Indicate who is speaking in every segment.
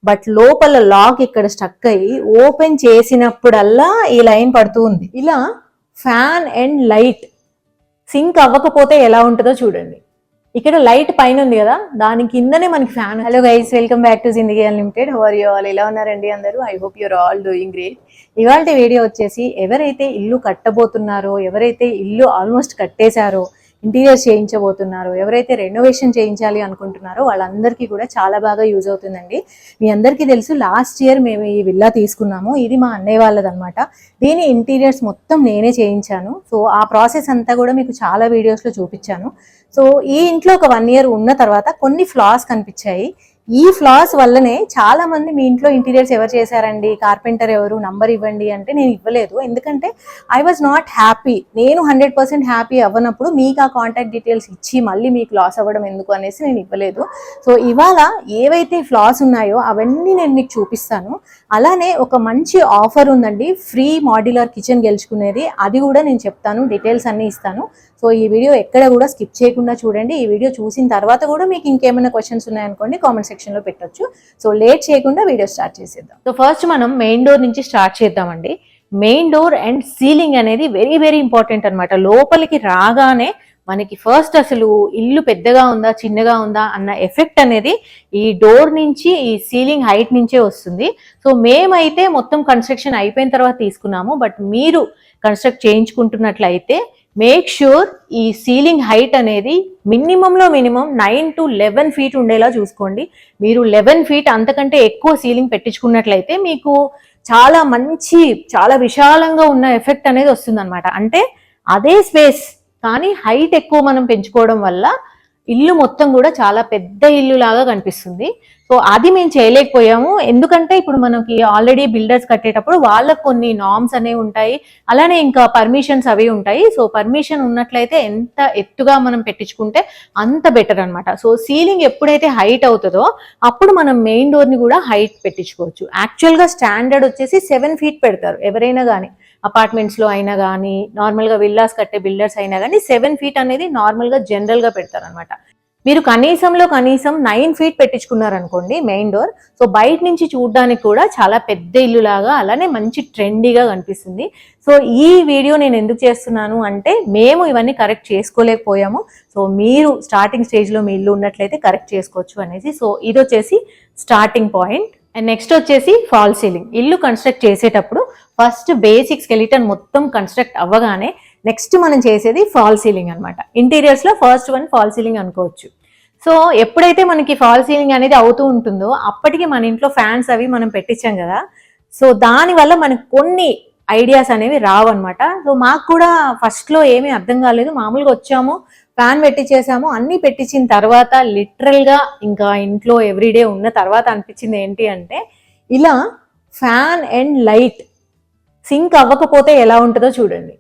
Speaker 1: But లోపల lock ఇక్కడ stuck అయ్యి ఓపెన్ చేసినప్పుడల్లా ఈ లైన్ పడుతూ ఉంది. ఇలా ఫ్యాన్ అండ్ లైట్ సింక్ అవ్వకపోతే ఎలా ఉంటుందో చూడండి. ఇక్కడ లైట్ పైన ఉంది కదా, దాని కిందనే మనకి fan. Hello guys, welcome back to Zindagi unlimited. How are you all? ఎలా ఉన్నారండి అందరూ? I hope you're all doing great. ఇవాళ వీడియో వచ్చేసి ఎవరైతే ఇల్లు కట్టబోతున్నారో, ఎవరైతే ఇల్లు ఆల్మోస్ట్ కట్టేశారో, ఇంటీరియర్ చేయించబోతున్నారో, ఎవరైతే రెనోవేషన్ చేయించాలి అనుకుంటున్నారో వాళ్ళందరికీ కూడా చాలా బాగా యూజ్ అవుతుందండి. మీ అందరికీ తెలుసు, లాస్ట్ ఇయర్ మేము ఈ విల్లా తీసుకున్నాము. ఇది మా అన్నయ్య వాళ్ళదన్నమాట. దీని ఇంటీరియర్స్ మొత్తం నేనే చేయించాను. సో ఆ ప్రాసెస్ అంతా కూడా మీకు చాలా వీడియోస్లో చూపించాను. సో ఈ ఇంట్లో ఒక 1 year ఉన్న తర్వాత కొన్ని ఫ్లాస్ కనిపించాయి. ఈ ఫ్లాస్ వల్లనే చాలా మంది మీ ఇంట్లో ఇంటీరియర్స్ ఎవరు చేశారండి, కార్పెంటర్ ఎవరు, నంబర్ ఇవ్వండి అంటే నేను ఇవ్వలేదు. ఎందుకంటే ఐ వాజ్ నాట్ హ్యాపీ. నేను 100% హ్యాపీ అవ్వనప్పుడు మీకు ఆ కాంటాక్ట్ డీటెయిల్స్ ఇచ్చి మళ్ళీ మీకు లాస్ అవ్వడం ఎందుకు అనేసి నేను ఇవ్వలేదు. సో ఇవాళ ఏవైతే ఫ్లాస్ ఉన్నాయో అవన్నీ నేను మీకు చూపిస్తాను. అలానే ఒక మంచి ఆఫర్ ఉందండి, ఫ్రీ మాడ్యులర్ కిచెన్ గెలుచుకునేది. అది కూడా నేను చెప్తాను, డీటెయిల్స్ అన్నీ ఇస్తాను. సో ఈ వీడియో ఎక్కడ కూడా స్కిప్ చేయకుండా చూడండి. ఈ వీడియో చూసిన తర్వాత కూడా మీకు ఇంకేమైనా క్వశ్చన్స్ ఉన్నాయనుకోండి కామెంట్ సెక్షన్లో పెట్టొచ్చు. సో లేట్ చేయకుండా వీడియో స్టార్ట్ చేసేద్దాం. సో ఫస్ట్ మనం మెయిన్ డోర్ నుంచి స్టార్ట్ చేద్దామండి. మెయిన్ డోర్ అండ్ సీలింగ్ అనేది వెరీ వెరీ ఇంపార్టెంట్ అనమాట. లోపలికి రాగానే మనకి ఫస్ట్ అసలు ఇల్లు పెద్దగా ఉందా చిన్నగా ఉందా అన్న ఎఫెక్ట్ అనేది ఈ డోర్ నుంచి, ఈ సీలింగ్ హైట్ నుంచే వస్తుంది. సో మేమైతే మొత్తం కన్స్ట్రక్షన్ అయిపోయిన తర్వాత తీసుకున్నాము. బట్ మీరు కన్స్ట్రక్ట్ చేయించుకుంటున్నట్లయితే మేక్ ష్యూర్ ఈ సీలింగ్ హైట్ అనేది మినిమంలో మినిమం 9 to 11 feet ఉండేలా చూసుకోండి. మీరు 11 feet అంతకంటే ఎక్కువ సీలింగ్ పెట్టించుకున్నట్లయితే మీకు చాలా మంచి, చాలా విశాలంగా ఉన్న ఎఫెక్ట్ అనేది వస్తుంది అనమాట. అంటే అదే స్పేస్ కానీ హైట్ ఎక్కువ మనం పెంచుకోవడం వల్ల ఇల్లు మొత్తం కూడా చాలా పెద్ద ఇల్లు లాగా కనిపిస్తుంది. సో అది మేము చేయలేకపోయాము. ఎందుకంటే ఇప్పుడు మనకి ఆల్రెడీ బిల్డర్స్ కట్టేటప్పుడు వాళ్ళకు కొన్ని నార్మ్స్ అనేవి ఉంటాయి, అలానే ఇంకా పర్మిషన్స్ అవి ఉంటాయి. సో పర్మిషన్ ఉన్నట్లయితే ఎంత ఎత్తుగా మనం పెట్టించుకుంటే అంత బెటర్ అనమాట. సో సీలింగ్ ఎప్పుడైతే హైట్ అవుతుందో అప్పుడు మనం మెయిన్ డోర్ని కూడా హైట్ పెట్టించుకోవచ్చు. యాక్చువల్గా స్టాండర్డ్ వచ్చేసి 7 feet పెడతారు ఎవరైనా కానీ, అపార్ట్మెంట్స్లో అయినా కానీ, నార్మల్గా విల్లాస్ కట్టే బిల్డర్స్ అయినా కానీ 7 feet అనేది నార్మల్గా జనరల్గా పెడతారు అనమాట. మీరు కనీసం 9 feet పెట్టించుకున్నారనుకోండి మెయిన్ డోర్, సో బయట నుంచి చూడడానికి కూడా చాలా పెద్ద ఇల్లు లాగా, అలానే మంచి ట్రెండీగా కనిపిస్తుంది. సో ఈ వీడియో నేను ఎందుకు చేస్తున్నాను అంటే మేము ఇవన్నీ కరెక్ట్ చేసుకోలేకపోయాము. సో మీరు స్టార్టింగ్ స్టేజ్లో మీ ఇల్లు ఉన్నట్లయితే కరెక్ట్ చేసుకోవచ్చు అనేసి. సో ఇది వచ్చేసి స్టార్టింగ్ పాయింట్. అండ్ నెక్స్ట్ వచ్చేసి ఫాల్ సీలింగ్. ఇల్లు కన్స్ట్రక్ట్ చేసేటప్పుడు ఫస్ట్ బేసిక్ స్కెలిటన్ మొత్తం కన్స్ట్రక్ట్ అవ్వగానే నెక్స్ట్ మనం చేసేది ఫాల్ సీలింగ్ అనమాట. ఇంటీరియర్స్లో ఫస్ట్ వన్ ఫాల్ సీలింగ్ అనుకోవచ్చు. సో ఎప్పుడైతే మనకి ఫాల్ సీలింగ్ అనేది అవుతూ ఉంటుందో అప్పటికి మన ఇంట్లో ఫ్యాన్స్ అవి మనం పెట్టించాం కదా, సో దానివల్ల మనకు కొన్ని ఐడియాస్ అనేవి రావు అనమాట. సో మాకు కూడా ఫస్ట్లో ఏమీ అర్థం కాలేదు. మామూలుగా వచ్చాము, ఫ్యాన్ పెట్టించేసాము, అన్నీ పెట్టించిన తర్వాత లిటరల్గా ఇంకా ఇంట్లో ఎవ్రీడే ఉన్న తర్వాత అనిపించింది ఏంటి అంటే, ఇలా ఫ్యాన్ అండ్ లైట్ సింక్ అవ్వకపోతే ఎలా ఉంటుందో చూడండి.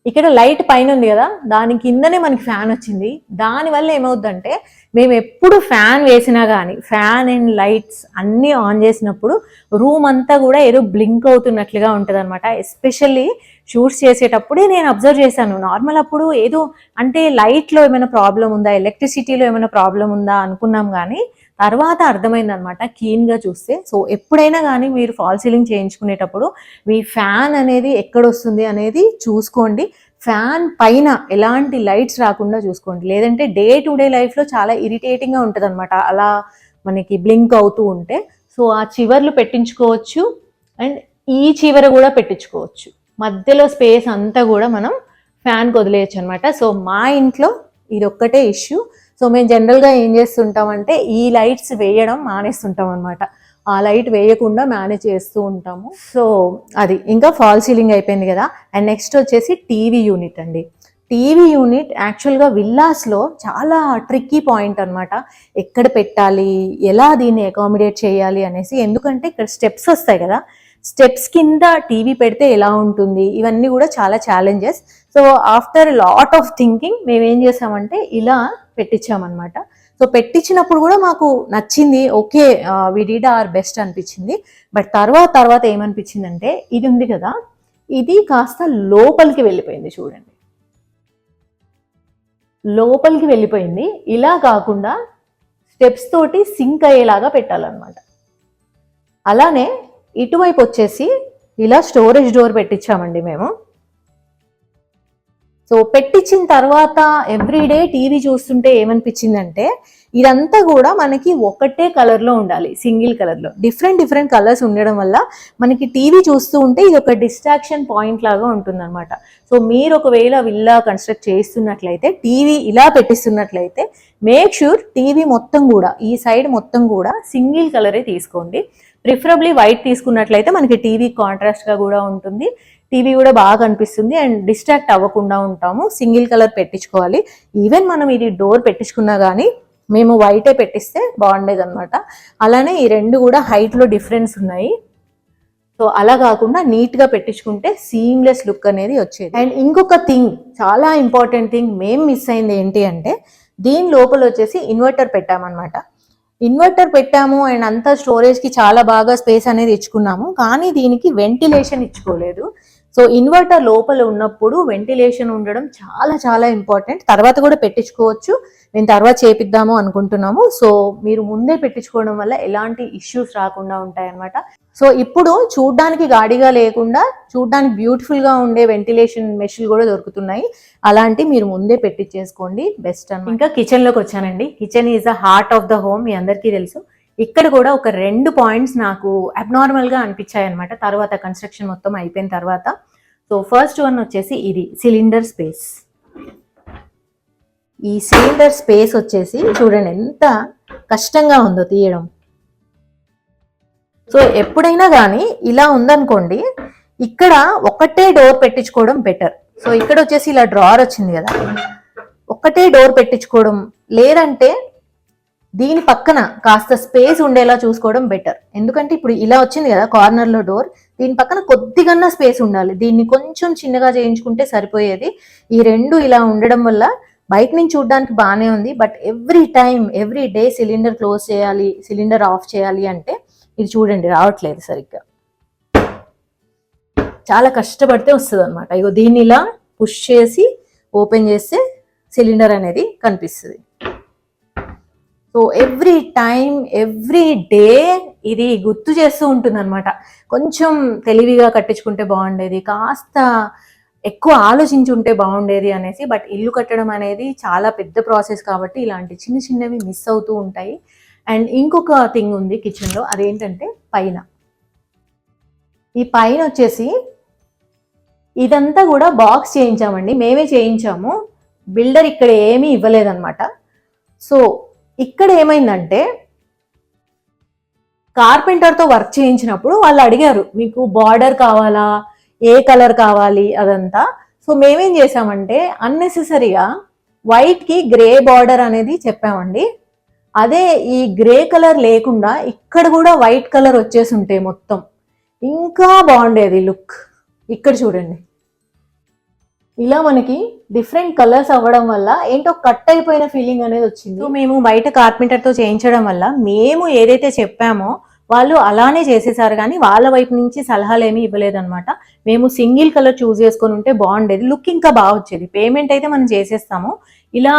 Speaker 1: ఇక్కడ లైట్ పైన ఉంది కదా, దాని కిందనే మనకి ఫ్యాన్ వచ్చింది. దానివల్ల ఏమవుద్దంటే మేము ఎప్పుడు ఫ్యాన్ వేసినా కానీ, ఫ్యాన్ అండ్ లైట్స్ అన్నీ ఆన్ చేసినప్పుడు రూమ్ అంతా కూడా ఏదో బ్లింక్ అవుతున్నట్లుగా ఉంటుంది అనమాట. ఎస్పెషల్లీ షూట్స్ చేసేటప్పుడే నేను అబ్జర్వ్ చేశాను. నార్మల్ అప్పుడు ఏదో అంటే లైట్లో ఏమైనా ప్రాబ్లం ఉందా, ఎలక్ట్రిసిటీలో ఏమైనా ప్రాబ్లం ఉందా అనుకున్నాం, కానీ తర్వాత అర్థమైంది అనమాట క్లీన్గా చూస్తే. సో ఎప్పుడైనా కానీ మీరు ఫాల్ సీలింగ్ చేయించుకునేటప్పుడు మీ ఫ్యాన్ అనేది ఎక్కడొస్తుంది అనేది చూసుకోండి. ఫ్యాన్ పైన ఎలాంటి లైట్స్ రాకుండా చూసుకోండి, లేదంటే డే టు డే లైఫ్లో చాలా ఇరిటేటింగ్గా ఉంటుంది అనమాట అలా మనకి బ్లింక్ అవుతూ ఉంటే. సో ఆ చివర్లు పెట్టించుకోవచ్చు అండ్ ఈ చివర కూడా పెట్టించుకోవచ్చు. మధ్యలో స్పేస్ అంతా కూడా మనం ఫ్యాన్కి వదిలేయచ్చు అనమాట. సో మా ఇంట్లో ఇది ఒక్కటే ఇష్యూ. సో మేము జనరల్గా ఏం చేస్తుంటామంటే ఈ లైట్స్ వేయడం మానేస్తుంటాం అనమాట. ఆ లైట్ వేయకుండా మేనేజ్ చేస్తూ ఉంటాము. సో అది ఇంకా ఫాల్ సీలింగ్ అయిపోయింది కదా. అండ్ నెక్స్ట్ వచ్చేసి టీవీ యూనిట్ అండి. టీవీ యూనిట్ యాక్చువల్గా విల్లాస్లో చాలా ట్రిక్కీ పాయింట్ అనమాట. ఎక్కడ పెట్టాలి, ఎలా దీన్ని అకామిడేట్ చేయాలి అనేసి. ఎందుకంటే ఇక్కడ స్టెప్స్ వస్తాయి కదా, స్టెప్స్ కింద టీవీ పెడితే ఎలా ఉంటుంది, ఇవన్నీ కూడా చాలా challenges. So after lot of thinking మేము ఏం చేసామంటే ఇలా పెట్టించామన్నమాట. సో పెట్టించినప్పుడు కూడా మాకు నచ్చింది, okay we did our best అనిపించింది. బట్ తర్వాత ఏమనిపించిందంటే, ఇది ఉంది కదా, ఇది కాస్త లోపలికి వెళ్ళిపోయింది. చూడండి, లోపలికి వెళ్ళిపోయింది. ఇలా కాకుండా స్టెప్స్ తోటి సింక్ అయ్యేలాగా పెట్టాలన్నమాట. అలానే ఇటువైపు వచ్చేసి ఇలా స్టోరేజ్ డోర్ పెట్టించామండి మేము. సో పెట్టించిన తర్వాత ఎవ్రీడే టీవీ చూస్తుంటే ఏమనిపించిందంటే ఇదంతా కూడా మనకి ఒకటే కలర్లో ఉండాలి, సింగిల్ కలర్లో. డిఫరెంట్ కలర్స్ ఉండడం వల్ల మనకి టీవీ చూస్తూ ఉంటే ఇది ఒక డిస్ట్రాక్షన్ పాయింట్ లాగా ఉంటుందన్నమాట. సో మీరు ఒకవేళ విల్లా కన్స్ట్రక్ట్ చేస్తున్నట్లయితే, టీవీ ఇలా పెట్టిస్తున్నట్లయితే మేక్ షూర్ టీవీ మొత్తం కూడా, ఈ సైడ్ మొత్తం కూడా సింగిల్ కలరే తీసుకోండి. ప్రిఫరబ్లీ వైట్ తీసుకున్నట్లయితే మనకి టీవీ కాంట్రాస్ట్గా కూడా ఉంటుంది, టీవీ కూడా బాగా కనిపిస్తుంది అండ్ డిస్ట్రాక్ట్ అవ్వకుండా ఉంటాము. Single colour పెట్టించుకోవాలి. ఈవెన్ మనం ఇది డోర్ పెట్టించుకున్నా కానీ మేము వైటే పెట్టిస్తే బాగుండేది అనమాట. అలానే ఈ రెండు కూడా హైట్లో డిఫరెన్స్ ఉన్నాయి. సో అలా కాకుండా నీట్గా పెట్టించుకుంటే సీమ్లెస్ లుక్ అనేది వచ్చేది. అండ్ ఇంకొక థింగ్, చాలా ఇంపార్టెంట్ థింగ్ మేము మిస్ అయింది ఏంటి అంటే, దీని లోపల వచ్చేసి ఇన్వర్టర్ పెట్టామన్నమాట. ఇన్వర్టర్ పెట్టాము అండ్ అంతా స్టోరేజ్కి చాలా బాగా స్పేస్ అనేది ఇచ్చుకున్నాము, కానీ దీనికి వెంటిలేషన్ ఇచ్చుకోలేదు. సో ఇన్వర్టర్ లోపల ఉన్నప్పుడు వెంటిలేషన్ ఉండడం చాలా చాలా ఇంపార్టెంట్. తర్వాత కూడా పెట్టించుకోవచ్చు, మేము తర్వాత చేపిద్దాము అనుకుంటున్నాము. సో మీరు ముందే పెట్టించుకోవడం వల్ల ఎలాంటి ఇష్యూస్ రాకుండా ఉంటాయన్నమాట. సో ఇప్పుడు చూడ్డానికి గాడిగా లేకుండా చూడ్డానికి బ్యూటిఫుల్గా ఉండే వెంటిలేషన్ మెషిన్లు కూడా దొరుకుతున్నాయి. అలాంటి మీరు ముందే పెట్టించేసుకోండి, బెస్ట్ అన్నమాట. ఇంకా కిచెన్లోకి వచ్చానండి. Kitchen is the heart of the home, మీ అందరికీ తెలుసు. ఇక్కడ కూడా ఒక 2 పాయింట్స్ నాకు అబ్నార్మల్గా అనిపించాయి అనమాట తర్వాత కన్స్ట్రక్షన్ మొత్తం అయిపోయిన తర్వాత. సో ఫస్ట్ వన్ వచ్చేసి ఇది సిలిండర్ స్పేస్. ఈ సిలిండర్ స్పేస్ వచ్చేసి చూడండి ఎంత కష్టంగా ఉందో తీయడం. సో ఎప్పుడైనా కానీ ఇలా ఉందనుకోండి, ఇక్కడ ఒకటే డోర్ పెట్టించుకోవడం బెటర్. సో ఇక్కడ వచ్చేసి ఇలా డ్రార్ వచ్చింది కదా, ఒకటే డోర్ పెట్టించుకోవడం, లేదంటే దీని పక్కన కాస్త స్పేస్ ఉండేలా చూసుకోవడం బెటర్. ఎందుకంటే ఇప్పుడు ఇలా వచ్చింది కదా కార్నర్లో డోర్, దీని పక్కన కొద్దిగా స్పేస్ ఉండాలి. దీన్ని కొంచెం చిన్నగా చేయించుకుంటే సరిపోయేది. ఈ రెండు ఇలా ఉండడం వల్ల బయట నుంచి చూడడానికి బాగానే ఉంది, but every day cylinder close చేయాలి, సిలిండర్ ఆఫ్ చేయాలి అంటే ఇది చూడండి రావట్లేదు సరిగ్గా. చాలా కష్టపడితే వస్తుంది అనమాట. ఇగో దీన్ని ఇలా పుష్ చేసి ఓపెన్ చేస్తే సిలిండర్ అనేది కనిపిస్తుంది. సో ఎవ్రీ డే ఇది గుర్తు చేస్తూ ఉంటుంది అనమాట. కొంచెం తెలివిగా కట్టించుకుంటే బాగుండేది, కాస్త ఎక్కువ ఆలోచించి ఉంటే బాగుండేది అనేసి. బట్ ఇల్లు కట్టడం అనేది చాలా పెద్ద ప్రాసెస్ కాబట్టి ఇలాంటి చిన్నవి మిస్ అవుతూ ఉంటాయి. అండ్ ఇంకొక థింగ్ ఉంది కిచెన్లో, అదేంటంటే ఈ పైన వచ్చేసి ఇదంతా కూడా బాక్స్ చేయించామండి, మేమే చేయించాము. బిల్డర్ ఇక్కడ ఏమీ ఇవ్వలేదన్నమాట. సో ఇక్కడ ఏమైందంటే కార్పెంటర్తో వర్క్ చేయించినప్పుడు వాళ్ళు అడిగారు మీకు బార్డర్ కావాలా, ఏ కలర్ కావాలి అదంతా. సో మేమేం చేసామంటే అన్నెసెసరీగా వైట్కి గ్రే బార్డర్ అనేది చెప్పామండి. అదే ఈ గ్రే కలర్ లేకుండా ఇక్కడ కూడా వైట్ కలర్ వచ్చేసి ఉంటే మొత్తం ఇంకా బాగుండేది లుక్. ఇక్కడ చూడండి, ఇలా మనకి డిఫరెంట్ కలర్స్ అవ్వడం వల్ల ఏంటో కట్ అయిపోయిన ఫీలింగ్ అనేది వచ్చింది. సో మేము బయట కార్పెంటర్తో చేయించడం వల్ల మేము ఏదైతే చెప్పామో వాళ్ళు అలానే చేసేసారు, కానీ వాళ్ళ వైపు నుంచి సలహాలు ఏమీ ఇవ్వలేదన్నమాట. మేము సింగిల్ కలర్ చూస్ చేసుకొని ఉంటే బాగుండేది, లుక్ ఇంకా బాగా వచ్చేది. పేమెంట్ అయితే మనం చేసేస్తాము, ఇలా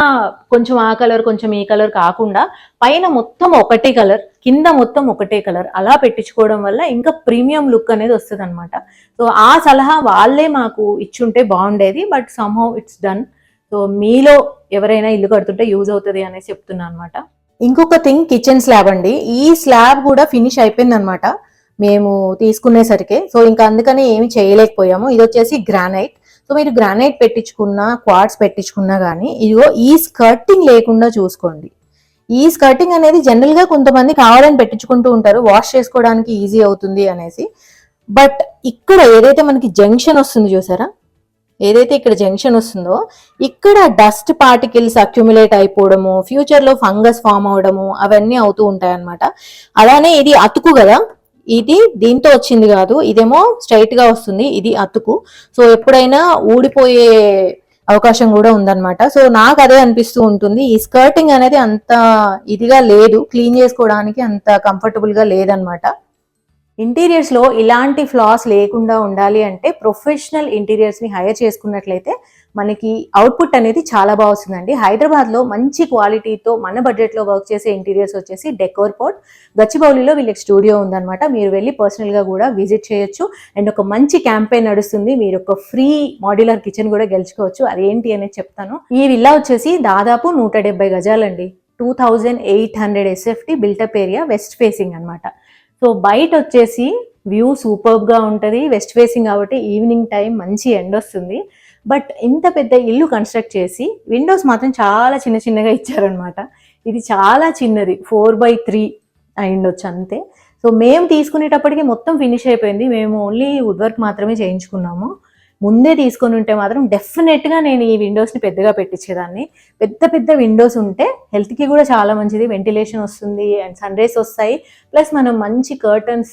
Speaker 1: కొంచెం ఆ కలర్ కొంచెం ఈ కలర్ కాకుండా పైన మొత్తం ఒకటే కలర్, కింద మొత్తం ఒకటే కలర్ అలా పెట్టించుకోవడం వల్ల ఇంకా ప్రీమియం లుక్ అనేది వస్తుంది అనమాట. సో ఆ సలహా వాళ్ళే మాకు ఇచ్చుంటే బాగుండేది, but somehow it's done. So మీలో ఎవరైనా ఇల్లు కడుతుంటే యూజ్ అవుతుంది అనేసి చెప్తున్నాను అనమాట. ఇంకొక థింగ్, కిచెన్ స్లాబ్ అండి. ఈ స్లాబ్ కూడా ఫినిష్ అయిపోయింది అనమాట మేము తీసుకునేసరికి. సో ఇంకా అందుకని ఏమి చేయలేకపోయాము. ఇది వచ్చేసి గ్రానైట్. సో మీరు గ్రానైట్ పెట్టించుకున్నా క్వార్ట్స్ పెట్టించుకున్నా కానీ ఇదిగో ఈ స్కర్టింగ్ లేకుండా చూసుకోండి. ఈ స్కర్టింగ్ అనేది జనరల్ గా కొంతమంది కావాలని పెట్టించుకుంటూ ఉంటారు, వాష్ చేసుకోవడానికి ఈజీ అవుతుంది అనేసి. బట్ ఇక్కడ ఏదైతే మనకి జంక్షన్ వస్తుంది చూసారా, ఏదైతే ఇక్కడ జంక్షన్ వస్తుందో ఇక్కడ డస్ట్ పార్టికల్స్ అక్యుములేట్ అయిపోవడము, ఫ్యూచర్ లో ఫంగస్ ఫామ్ అవడము అవన్నీ అవుతూ ఉంటాయి అన్నమాట. అలానే ఇది అతుకు కదా, ఇది దీంతో వచ్చింది కాదు, ఇదేమో స్ట్రైట్ గా వస్తుంది, ఇది అతుకు. సో ఎప్పుడైనా ఊడిపోయే అవకాశం కూడా ఉందన్నమాట. సో నాకు అదే అనిపిస్తూ ఉంటుంది, ఈ స్కర్టింగ్ అనేది అంత ఇదిగా లేదు, క్లీన్ చేసుకోవడానికి అంత కంఫర్టబుల్ గా లేదనమాట. ఇంటీరియర్స్ లో ఇలాంటి ఫ్లాస్ లేకుండా ఉండాలి అంటే ప్రొఫెషనల్ ఇంటీరియర్స్ ని హైర్ చేసుకున్నట్లయితే మనకి అవుట్పుట్ అనేది చాలా బాగా వస్తుందండి. హైదరాబాద్లో మంచి క్వాలిటీతో మన బడ్జెట్లో వర్క్ చేసే ఇంటీరియర్స్ వచ్చేసి డెకోర్ పోర్ట్. గచ్చిబౌలిలో వీళ్ళకి స్టూడియో ఉందన్నమాట. మీరు వెళ్ళి పర్సనల్గా కూడా విజిట్ చేయొచ్చు. అండ్ ఒక మంచి క్యాంపెయిన్ నడుస్తుంది, మీరు ఒక ఫ్రీ మాడ్యులర్ కిచెన్ కూడా గెలుచుకోవచ్చు. అదేంటి అనేది చెప్తాను. ఈ విల్లా వచ్చేసి దాదాపు 170 గజాలండి. 2800 SFT built-up area, west facing అనమాట. సో బయట వచ్చేసి వ్యూ సూపర్బ్గా ఉంటుంది. వెస్ట్ ఫేసింగ్ కాబట్టి ఈవినింగ్ టైం మంచి ఎండ వస్తుంది. బట్ ఇంత పెద్ద ఇల్లు కన్స్ట్రక్ట్ చేసి విండోస్ మాత్రం చాలా చిన్న చిన్నగా ఇచ్చారనమాట. ఇది చాలా చిన్నది, 4x3 అయిండొచ్చు అంతే. సో మేము తీసుకునేటప్పటికి మొత్తం ఫినిష్ అయిపోయింది. మేము ఓన్లీ వుడ్ వర్క్ మాత్రమే చేయించుకున్నాము. ముందే తీసుకొని ఉంటే మాత్రం డెఫినెట్గా నేను ఈ విండోస్ని పెద్దగా పెట్టించేదాన్ని. పెద్ద పెద్ద విండోస్ ఉంటే హెల్త్కి కూడా చాలా మంచిది, వెంటిలేషన్ వస్తుంది అండ్ సన్ రేస్ వస్తాయి. ప్లస్ మనం మంచి కర్టన్స్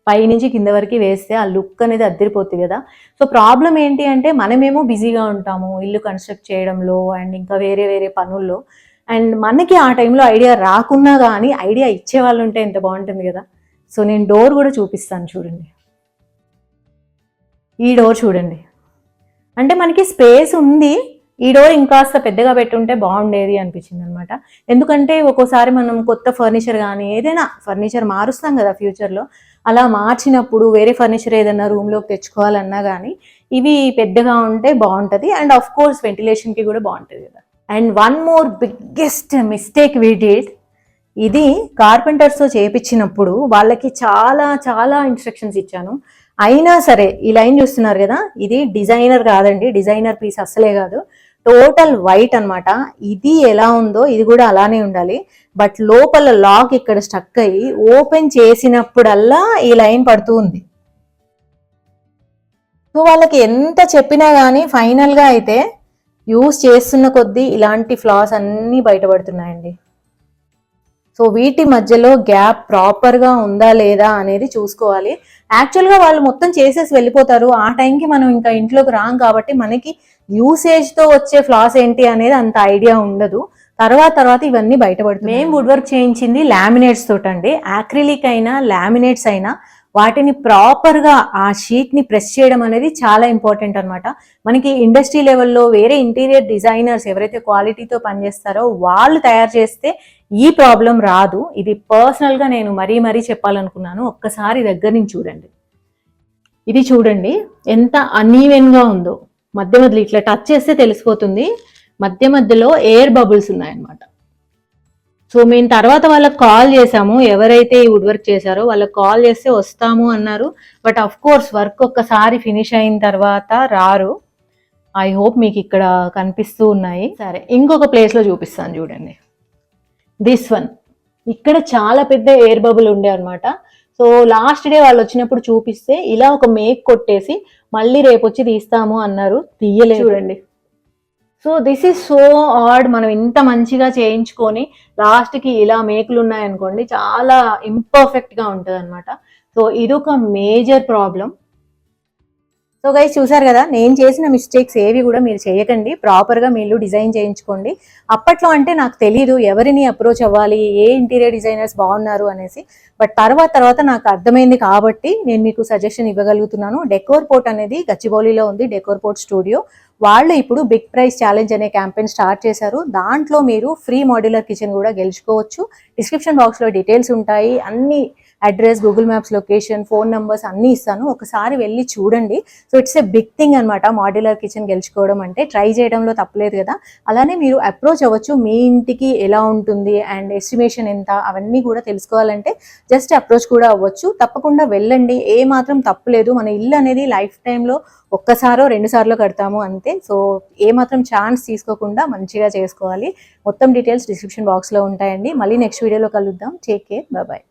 Speaker 1: పైనుంచి కింద వరకు వేస్తే ఆ లుక్ అనేది అద్దరిపోతుంది కదా. సో ప్రాబ్లం ఏంటి అంటే మనమేమో బిజీగా ఉంటాము ఇల్లు కన్స్ట్రక్ట్ చేయడంలో అండ్ ఇంకా వేరే వేరే పనుల్లో. అండ్ మనకి ఆ టైంలో ఐడియా రాకున్నా కానీ ఐడియా ఇచ్చే వాళ్ళు ఉంటే ఎంత బాగుంటుంది కదా. సో నేను డోర్ కూడా చూపిస్తాను చూడండి. ఈ డోర్ చూడండి, అంటే మనకి స్పేస్ ఉంది. ఈ డోర్ ఇంకాస్త పెద్దగా పెట్టుంటే బాగుండేది అనిపించింది అనమాట. ఎందుకంటే ఒక్కోసారి మనం కొత్త ఫర్నిచర్ కానీ ఏదైనా ఫర్నిచర్ మారుస్తాం కదా ఫ్యూచర్లో, అలా మార్చినప్పుడు వేరే ఫర్నిచర్ ఏదైనా రూమ్లోకి తెచ్చుకోవాలన్నా కానీ ఇవి పెద్దగా ఉంటే బాగుంటుంది. అండ్ ఆఫ్ కోర్స్ వెంటిలేషన్కి కూడా బాగుంటుంది కదా. And one more biggest mistake we did, ఇది కార్పెంటర్స్తో చేయించినప్పుడు వాళ్ళకి చాలా చాలా ఇన్స్ట్రక్షన్స్ ఇచ్చాను. అయినా సరే ఈ లైన్ చూస్తున్నారు కదా, ఇది డిజైనర్ కాదండి, డిజైనర్ పీస్ అస్సలే కాదు, టోటల్ వైట్ అనమాట. ఇది ఎలా ఉందో ఇది కూడా అలానే ఉండాలి. బట్ లోపల లాక్ ఇక్కడ స్టక్ అయ్యి ఓపెన్ చేసినప్పుడల్లా ఈ లైన్ పడుతూ ఉంది. సో వాళ్ళకి ఎంత చెప్పినా కానీ ఫైనల్గా అయితే యూస్ చేస్తున్న కొద్దీ ఇలాంటి ఫ్లాస్ అన్నీ బయటపడుతున్నాయండి. సో వీటి మధ్యలో గ్యాప్ ప్రాపర్గా ఉందా లేదా అనేది చూసుకోవాలి. యాక్చువల్గా వాళ్ళు మొత్తం చేసేసి వెళ్ళిపోతారు, ఆ టైంకి మనం ఇంకా ఇంట్లోకి రాం కాబట్టి మనకి యూసేజ్తో వచ్చే ఫ్లాస్ ఏంటి అనేది అంత ఐడియా ఉండదు. తర్వాత ఇవన్నీ బయటపడుతుంది. మేము వుడ్ వర్క్ చేయించింది లామినేట్స్ తోటండి. యాక్రిలిక్ అయినా లామినేట్స్ అయినా వాటిని ప్రాపర్గా ఆ షీట్ని ప్రెస్ చేయడం అనేది చాలా ఇంపార్టెంట్ అనమాట. మనకి ఇండస్ట్రీ లెవెల్లో వేరే ఇంటీరియర్ డిజైనర్స్ ఎవరైతే క్వాలిటీతో పనిచేస్తారో వాళ్ళు తయారు చేస్తే ఈ ప్రాబ్లం రాదు. ఇది పర్సనల్గా నేను మరీ చెప్పాలనుకున్నాను. ఒక్కసారి దగ్గర నుంచి చూడండి. ఇది చూడండి ఎంత అన్ఈవెన్గా ఉందో. మధ్యలో ఇట్లా టచ్ చేస్తే తెలిసిపోతుంది, మధ్యలో ఎయిర్ బబుల్స్ ఉన్నాయన్నమాట. సో మేము తర్వాత వాళ్ళకి కాల్ చేసాము, ఎవరైతే ఈ వుడ్ వర్క్ చేశారో వాళ్ళకి కాల్ చేస్తే వస్తాము అన్నారు. బట్ అఫ్ కోర్స్ వర్క్ ఒక్కసారి ఫినిష్ అయిన తర్వాత రారు. ఐ హోప్ మీకు ఇక్కడ కనిపిస్తూ ఉన్నాయి. సరే ఇంకొక ప్లేస్లో చూపిస్తాను చూడండి. దిస్ వన్, ఇక్కడ చాలా పెద్ద ఎయిర్ బబుల్ ఉండే అనమాట. సో లాస్ట్ డే వాళ్ళు వచ్చినప్పుడు చూపిస్తే ఇలా ఒక మేక్ కొట్టేసి మళ్ళీ రేపు వచ్చి తీస్తాము అన్నారు, తీయలేదు. చూడండి. So this is so odd. మనం ఇంత మంచిగా చేయించుకొని లాస్ట్కి ఇలా మేకులు ఉన్నాయనుకోండి చాలా ఇంపర్ఫెక్ట్గా ఉంటుంది అనమాట. సో ఇదొక మేజర్ ప్రాబ్లం. సో గైస్ చూసారు కదా, నేను చేసిన మిస్టేక్స్ ఏవి కూడా మీరు చేయకండి. ప్రాపర్గా మీరు డిజైన్ చేయించుకోండి. అప్పట్లో అంటే నాకు తెలీదు ఎవరిని అప్రోచ్ అవ్వాలి, ఏ ఇంటీరియర్ డిజైనర్స్ బాగున్నారు అనేసి. బట్ తర్వాత నాకు అర్థమైంది కాబట్టి నేను మీకు సజెషన్ ఇవ్వగలుగుతున్నాను. డెకోర్ పోర్ట్ అనేది గచ్చిబౌలిలో ఉంది, డెకోర్ పోర్ట్ స్టూడియో. వాళ్ళు ఇప్పుడు బిగ్ ప్రైస్ ఛాలెంజ్ అనే క్యాంపెయిన్ స్టార్ట్ చేశారు. దాంట్లో మీరు ఫ్రీ మాడ్యులర్ కిచెన్ కూడా గెలుచుకోవచ్చు. డిస్క్రిప్షన్ బాక్స్లో డీటెయిల్స్ ఉంటాయి, అన్ని address, Google maps location, phone numbers అన్నీ ఇస్తాను, ఒకసారి వెళ్ళి చూడండి. So it's a big thing అనమాట మాడ్యులర్ కిచెన్ గెలుచుకోవడం అంటే. ట్రై చేయడంలో తప్పలేదు కదా. అలానే మీరు అప్రోచ్ అవ్వచ్చు, మీ ఇంటికి ఎలా ఉంటుంది అండ్ ఎస్టిమేషన్ ఎంత అవన్నీ కూడా తెలుసుకోవాలంటే జస్ట్ అప్రోచ్ కూడా అవ్వచ్చు. తప్పకుండా వెళ్ళండి, ఏ మాత్రం తప్పులేదు. మన ఇల్లు అనేది లైఫ్ టైంలో ఒక్కసారో 2 సార్లు కడతాము అంతే. సో ఏ మాత్రం ఛాన్స్ తీసుకోకుండా మంచిగా చేసుకోవాలి. మొత్తం డీటెయిల్స్ డిస్క్రిప్షన్ బాక్స్లో ఉంటాయండి. మళ్ళీ నెక్స్ట్ వీడియోలో కలుద్దాం. Take care, bye.